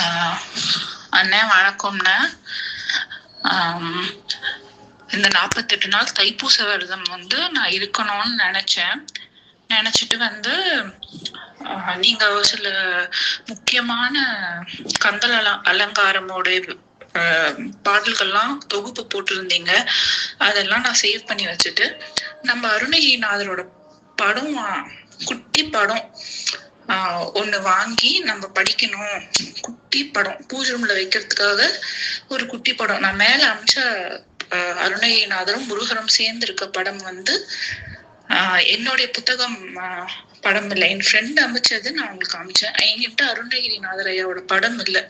ஆஹ் அண்ணே வணக்கம்ண்ணே. இந்த 48 நாள் தைப்பூச விரதம் நான் இருக்கணும்னு நினைச்சிட்டு நீங்க சில முக்கியமான கந்தல் அலங்காரமோட பாடல்கள்லாம் தொகுப்பு போட்டிருந்தீங்க. அதெல்லாம் நான் சேவ் பண்ணி வச்சுட்டு நம்ம அருணகிரிநாதரோட படம், குட்டி படம் ஒண்ணு வாங்கி நம்ம படிக்கணும். குட்டி படம் பூஜை ரூம்ல வைக்கிறதுக்காக ஒரு குட்டி படம் நான் மேல அமிச்ச அருணகிரிநாதரும் முருகரும் சேர்ந்து இருக்க படம் என்னுடைய புத்தகம் படம் இல்லை, என் ஃப்ரெண்ட் அமைச்சது. நான் உங்களுக்கு அமைச்சேன். என்கிட்ட அருணகிரிநாதர் ஐயாவோட படம் இல்லை.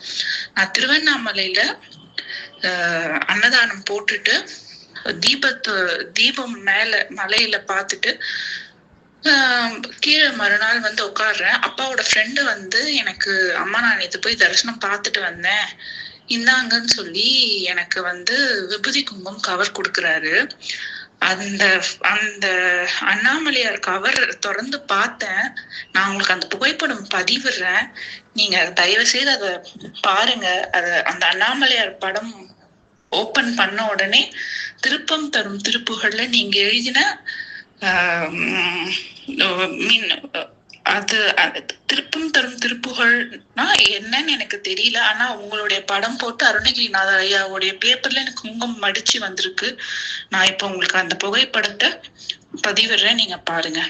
நான் திருவண்ணாமலையில அன்னதானம் போட்டுட்டு தீபம் மேல மலையில பாத்துட்டு கீழே மறுநாள் உட்காடுறேன். அப்பாவோட ஃப்ரெண்டு எனக்கு அம்மா நான் நேத்து போய் தரிசனம் பார்த்துட்டு வந்தேன், இந்தாங்கன்னு சொல்லி எனக்கு விபூதி கும்பம் கவர் கொடுக்குறாரு. அந்த அந்த அண்ணாமலையார் கவர் திறந்து பார்த்தேன். நான் உங்களுக்கு அந்த புகைப்படம் பதிவிடுறேன், நீங்க தயவு செய்து அதை பாருங்க. அந்த அண்ணாமலையார் படம் ஓபன் பண்ண உடனே திருப்பம் தரும் திருப்புகள்ல நீங்க எழுதின அது திருப்பம் தரும் திருப்புகள்னா என்னன்னு எனக்கு தெரியல. ஆனா உங்களுடைய படம் போட்டு அருணகிரிநாதர் ஐயாவுடைய பேப்பர்ல எனக்கு குங்குமம் மடிச்சு வந்திருக்கு. நான் இப்ப உங்களுக்கு அந்த புகைப்படத்தை பதிவிடுறேன், நீங்க பாருங்க.